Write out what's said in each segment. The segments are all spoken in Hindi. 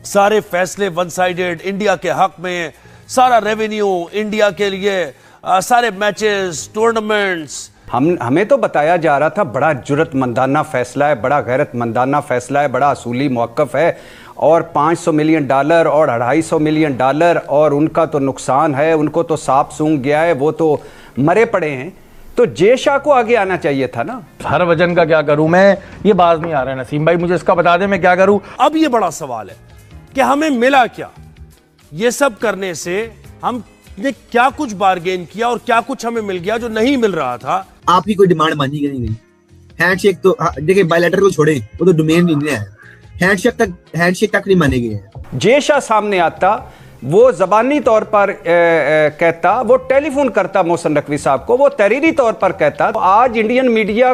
सारे फैसले वन साइडेड इंडिया के हक में, सारा रेवेन्यू इंडिया के लिए, सारे मैचेस, टूर्नामेंट्स। हमें तो बताया जा रहा था बड़ा जुर्रतमंदाना फैसला है, बड़ा गैरतमंदाना फैसला है, बड़ा असूली मौक़िफ़ है, और $500 मिलियन और $250 मिलियन और उनका तो नुकसान है, उनको तो सांप सूंघ गया है, वो तो मरे पड़े हैं। तो जे शाह को आगे आना चाहिए था ना। हर वजन का क्या करूं मैं, ये बाज नहीं आ रहा है। नसीम भाई मुझे इसका बता दे, मैं क्या करूं। अब ये बड़ा सवाल है कि हमें मिला क्या, ये सब करने से हमने क्या कुछ बार्गेन किया और क्या कुछ हमें मिल गया जो नहीं मिल रहा था। आपकी कोई डिमांड मानी गई नहीं। हैंडशेक तो देखिए, बायलैटरल को छोड़े, वो तो डोमेन नहीं है। हैंडशेक तक नहीं माने गए हैं। जे शाह सामने आता, वो ज़बानी तौर पर कहता, वो टेलीफोन करता मोहसिन नकवी साहब को, वो तहरीरी तौर पर कहता, तो आज इंडियन मीडिया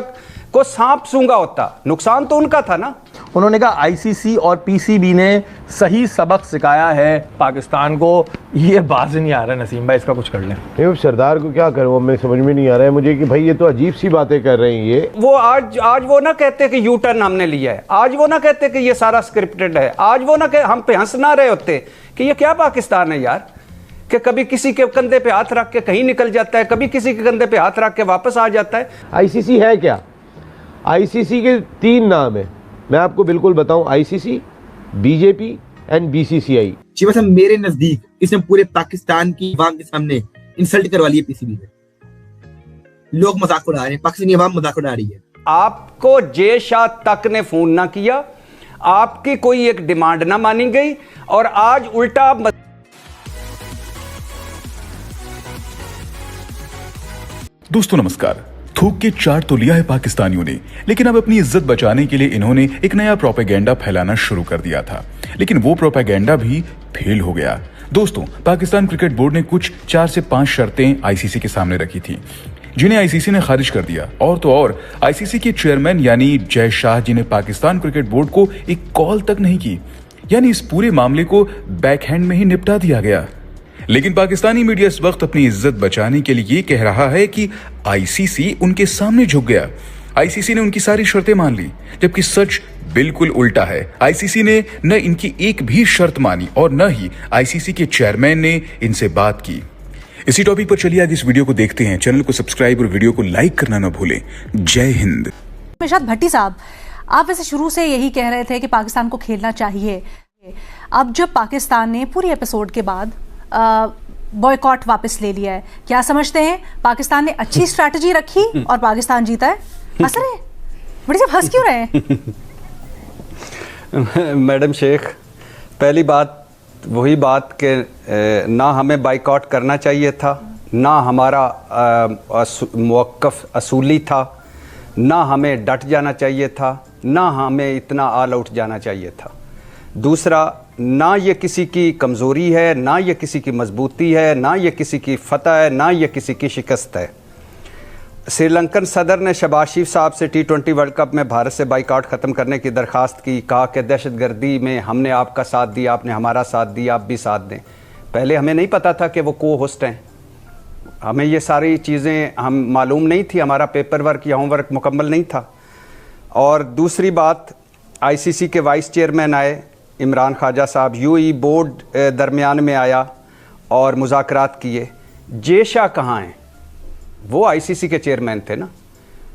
को सांप सूंघा होता। नुकसान तो उनका था ना। उन्होंने कहा आईसीसी और पीसीबी ने सही सबक सिखाया है पाकिस्तान को। ये बाज नहीं आ रहा है। नसीम भाई इसका कुछ कर लें। नहीं, सरदार को क्या करूं, मैं समझ में नहीं आ रहा है मुझे कि भाई ये तो अजीब सी बातें कर रहे हैं ये। वो आज वो ना कहते कि यू टर्न हमने लिया है, आज वो ना कहते कि ये सारा स्क्रिप्टेड है, आज वो ना कह, हम पे हंस ना रहे होते कि ये क्या पाकिस्तान है यार, कि कभी किसी के कंधे पे हाथ रख के कहीं निकल जाता है, कभी किसी के कंधे पे हाथ रख के वापस आ जाता है। आईसीसी है क्या? आईसीसी के 3 नाम है, मैं आपको बिल्कुल बताऊं, ICC, BJP and BCCI. Cheema साहब, मेरे नजदीक इसने पूरे पाकिस्तान की अवाम के सामने इंसल्ट करवा ली है पीसीबी ने। लोग मजाक उड़ा रहे हैं, पाकिस्तानी अवाम मजाक उड़ा रही है। आपको जे शाह तक ने फोन ना किया, आपकी कोई एक डिमांड ना मानी गई, और आज उल्टा। दोस्तों नमस्कार। थूक के चाट तो लिया है पाकिस्तानियों ने, लेकिन अब अपनी इज्जत बचाने के लिए इन्होंने एक नया प्रोपेगेंडा फैलाना शुरू कर दिया था, लेकिन वो प्रोपेगेंडा भी फेल हो गया। दोस्तों, पाकिस्तान क्रिकेट बोर्ड ने कुछ 4 से 5 शर्तें आईसीसी के सामने रखी थी, जिन्हें आईसीसी ने खारिज कर दिया। और तो और आईसीसी के चेयरमैन यानी जय शाह जी ने पाकिस्तान क्रिकेट बोर्ड को एक कॉल तक नहीं की, यानी इस पूरे मामले को बैकहैंड में ही निपटा दिया गया। लेकिन पाकिस्तानी मीडिया इस वक्त अपनी इज्जत बचाने के लिए ये कह रहा है कि आईसीसी उनके सामने झुक गया, आईसीसी ने उनकी सारी शर्तें मान ली, जबकि सच बिल्कुल उल्टा है। आईसीसी ने न इनकी एक भी शर्त मानी और न ही आईसीसी के चेयरमैन ने इनसे बात की। इसी टॉपिक पर चलिए आज इस वीडियो को देखते हैं। चैनल को सब्सक्राइब और वीडियो को लाइक करना न भूलें। जय हिंद। इरशाद भट्टी साहब, आप वैसे शुरू से यही कह रहे थे कि पाकिस्तान को खेलना चाहिए। अब जब पाकिस्तान ने पूरी एपिसोड के बाद बॉयकॉट वापस ले लिया है, क्या समझते हैं पाकिस्तान ने अच्छी स्ट्रैटेजी रखी और पाकिस्तान जीता है? हंस रहे हैं बड़ी साहब, हंस क्यों रहे हैं? मैडम शेख, पहली बात वही बात कि ना हमें बाइकआउट करना चाहिए था, ना हमारा मौक़िफ़ असूली था, ना हमें डट जाना चाहिए था, ना हमें इतना ऑल आउट जाना चाहिए था। दूसरा, ना ये किसी की कमज़ोरी है, ना ये किसी की मजबूती है, ना ये किसी की फतह है, ना ये किसी की शिकस्त है। श्रीलंकन सदर ने शहबाज शरीफ साहब से T20 वर्ल्ड कप में भारत से बाइकआउट ख़त्म करने की दरख्वास्त की, कहा कि दहशतगर्दी में हमने आपका साथ दिया, आपने हमारा साथ दिया, आप भी साथ दें। पहले हमें नहीं पता था कि वो को होस्ट हैं, हमें ये सारी चीज़ें हम मालूम नहीं थी, हमारा पेपर वर्क या होमवर्क मुकम्मल नहीं था। और दूसरी बात, आईसीसी के वाइस चेयरमैन आए इमरान ख्वाजा साहब, यूएई बोर्ड दरमियान में आया और मुज़ाकरात किए। जे शाह कहाँ हैं? वो आईसीसी के चेयरमैन थे ना।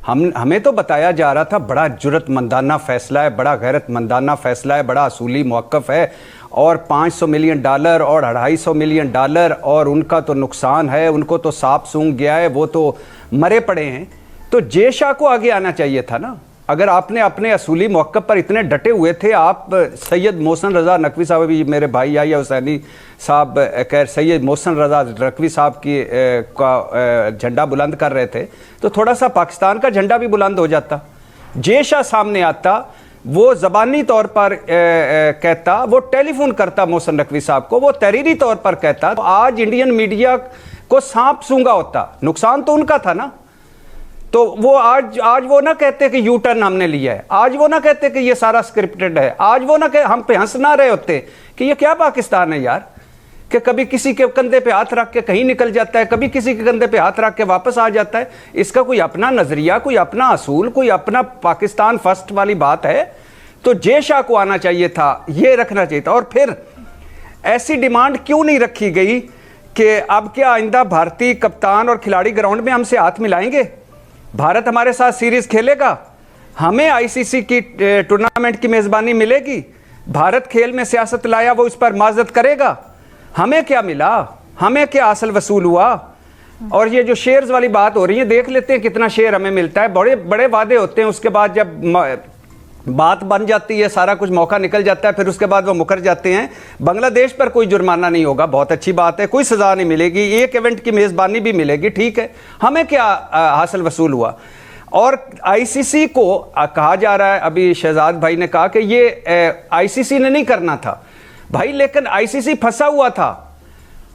हमें तो बताया जा रहा था बड़ा जुर्रतमंदाना फ़ैसला है, बड़ा गैरतमंदाना फ़ैसला है, बड़ा असूली मौक़िफ़ है, और $500 मिलियन और $250 मिलियन और उनका तो नुकसान है, उनको तो सांप सूंघ गया है, वो तो मरे पड़े हैं। तो जे शाह को आगे आना चाहिए था ना। अगर आपने अपने असूली मौक़िफ़ पर इतने डटे हुए थे, आप सैयद मोहसिन रज़ा नकवी साहब, भी मेरे भाई या हुसैनी साहब खैर सैयद मोहसिन रज़ा नकवी साहब की का झंडा बुलंद कर रहे थे, तो थोड़ा सा पाकिस्तान का झंडा भी बुलंद हो जाता। जे शाह सामने आता, वो ज़बानी तौर पर कहता, वो टेलीफोन करता मोहसिन नकवी साहब को, वो तहरीरी तौर पर कहता, तो आज इंडियन मीडिया को सांप सूंघा होता। नुकसान तो उनका था ना। तो वो आज वो ना कहते कि यू टर्न हमने लिया है, आज वो ना कहते कि ये सारा स्क्रिप्टेड है, आज वो ना हम पे हंस ना रहे होते कि ये क्या पाकिस्तान है यार, कि कभी किसी के कंधे पे हाथ रख के कहीं निकल जाता है, कभी किसी के कंधे पे हाथ रख के वापस आ जाता है। इसका कोई अपना नजरिया, कोई अपना असूल, कोई अपना पाकिस्तान फर्स्ट वाली बात है। तो जे शाह को आना चाहिए था, ये रखना चाहिए था। और फिर ऐसी डिमांड क्यों नहीं रखी गई कि अब क्या आइंदा भारतीय कप्तान और खिलाड़ी ग्राउंड में हमसे हाथ मिलाएंगे, भारत हमारे साथ सीरीज खेलेगा, हमें आईसीसी की टूर्नामेंट की मेजबानी मिलेगी, भारत खेल में सियासत लाया वो इस पर माजरत करेगा। हमें क्या मिला, हमें क्या हासिल वसूल हुआ? और ये जो शेयर्स वाली बात हो रही है, देख लेते हैं कितना शेयर हमें मिलता है। बड़े बड़े वादे होते हैं, उसके बाद जब बात बन जाती है, सारा कुछ मौका निकल जाता है, फिर उसके बाद वो मुकर जाते हैं। बांग्लादेश पर कोई जुर्माना नहीं होगा, बहुत अच्छी बात है, कोई सजा नहीं मिलेगी, एक इवेंट की मेजबानी भी मिलेगी, ठीक है, हमें क्या हासिल वसूल हुआ? और आईसीसी को कहा जा रहा है, अभी शहजाद भाई ने कहा कि ये आईसीसी ने नहीं करना था भाई, लेकिन आईसीसी फंसा हुआ था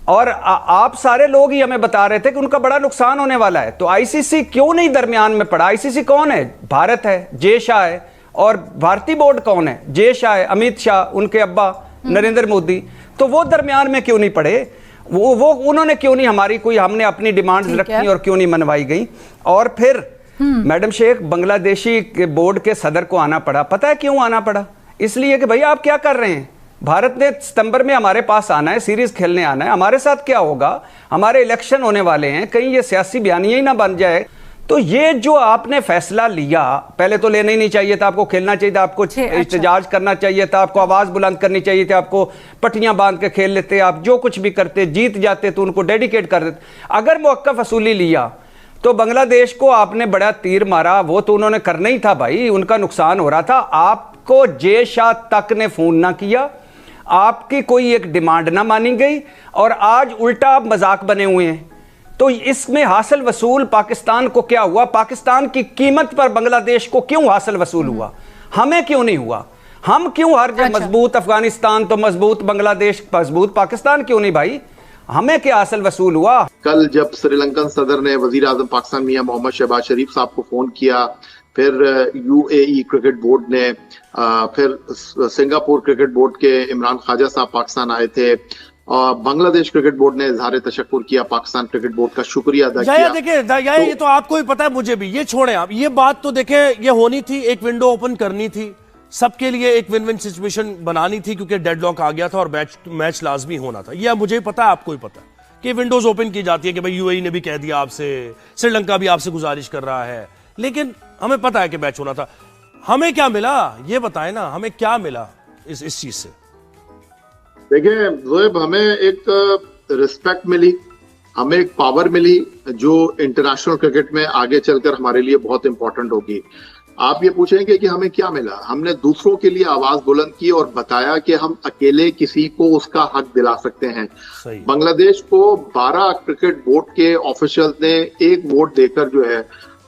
और आप सारे लोग ही हमें बता रहे थे कि उनका बड़ा नुकसान होने वाला है। तो आईसीसी क्यों नहीं दरमियान में पड़ा? आईसीसी कौन है? भारत है, जे शाह है, और भारतीय बोर्ड कौन है? जे शाह है, अमित शाह, उनके अब्बा नरेंद्र मोदी। तो वो दरमियान में क्यों नहीं पड़े? वो उन्होंने क्यों नहीं हमारी कोई, हमने अपनी डिमांड्स रखी और क्यों नहीं मनवाई गई? और फिर मैडम शेख, बांग्लादेशी के बोर्ड के सदर को आना पड़ा। पता है क्यों आना पड़ा? इसलिए कि भैया आप क्या कर रहे हैं? भारत ने सितंबर में हमारे पास आना है, सीरीज खेलने आना है, हमारे साथ क्या होगा? हमारे इलेक्शन होने वाले हैं, कहीं ये सियासी बयानिया ही ना बन जाए। तो ये जो आपने फैसला लिया, पहले तो लेना ही नहीं चाहिए था, आपको खेलना चाहिए था, आपको एहतजाज करना चाहिए था, आपको आवाज बुलंद करनी चाहिए थी, आपको पट्टियां बांध के खेल लेते, आप जो कुछ भी करते, जीत जाते तो उनको डेडिकेट कर देते। अगर मौक़िफ़ असूली लिया तो बांग्लादेश को आपने बड़ा तीर मारा, वो तो उन्होंने करना ही था भाई, उनका नुकसान हो रहा था। आपको जे शाह तक ने फोन ना किया, आपकी कोई एक डिमांड ना मानी गई, और आज उल्टा आप मजाक बने हुए हैं। तो इसमें हासिल वसूल पाकिस्तान को क्या हुआ? पाकिस्तान की कीमत पर बांग्लादेश को क्यों हासिल वसूल हुआ? हमें क्यों नहीं हुआ? हम क्यों हर जगह मजबूत अफगानिस्तान तो मजबूत बांग्लादेश, मजबूत पाकिस्तान क्यों नहीं भाई? हमें क्या हासिल वसूल हुआ? कल जब श्रीलंकन सदर ने वजीर आजम पाकिस्तान मियां मोहम्मद शहबाज शरीफ साहब को फोन किया, फिर यूएई क्रिकेट बोर्ड ने, फिर सिंगापुर क्रिकेट बोर्ड के इमरान ख्वाजा साहब पाकिस्तान आए थे, और बांग्लादेश क्रिकेट बोर्ड ने इजहार तशक्कुर किया, पाकिस्तान क्रिकेट बोर्ड का शुक्रिया अदा किया। देखिए ये तो आपको भी पता है, मुझे भी, ये छोड़ें आप, ये बात तो देखें, ये होनी थी, एक विंडो ओपन करनी थी, सबके लिए एक विन विन सिचुएशन बनानी थी, क्योंकि डेडलॉक आ गया था और मैच लाजमी होना था। यह मुझे पता है, आपको भी पता है कि विंडोज ओपन की जाती है कि भाई यूएई ने भी कह दिया आपसे, श्रीलंका भी आपसे गुजारिश कर रहा है, लेकिन हमें पता है कि मैच होना था। हमें क्या मिला ये बताएं ना, हमें क्या मिला इस चीज से? देखिए ज़ोएब, हमें एक रिस्पेक्ट मिली, हमें एक पावर मिली जो इंटरनेशनल क्रिकेट में आगे चलकर हमारे लिए बहुत इंपॉर्टेंट होगी। आप ये पूछेंगे कि हमें क्या मिला? हमने दूसरों के लिए आवाज बुलंद की और बताया कि हम अकेले किसी को उसका हक दिला सकते हैं। बांग्लादेश को 12 क्रिकेट बोर्ड के ऑफिशियल ने एक वोट देकर जो है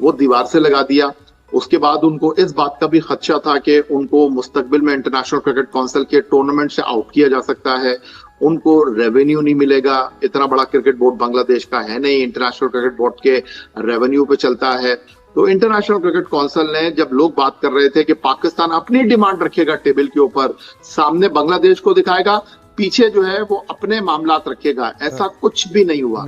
वो दीवार से लगा दिया। उसके बाद उनको इस बात का भी खदशा था कि उनको मुस्तकबिल में इंटरनेशनल क्रिकेट काउंसिल के टूर्नामेंट से आउट किया जा सकता है, उनको रेवेन्यू नहीं मिलेगा। इतना बड़ा क्रिकेट बोर्ड बांग्लादेश का है नहीं, इंटरनेशनल क्रिकेट बोर्ड के रेवेन्यू पे चलता है। तो इंटरनेशनल क्रिकेट काउंसिल ने, जब लोग बात कर रहे थे कि पाकिस्तान अपनी डिमांड रखेगा टेबल के ऊपर, सामने बांग्लादेश को दिखाएगा, पीछे जो है वो अपने मामलात रखेगा, ऐसा कुछ भी नहीं हुआ।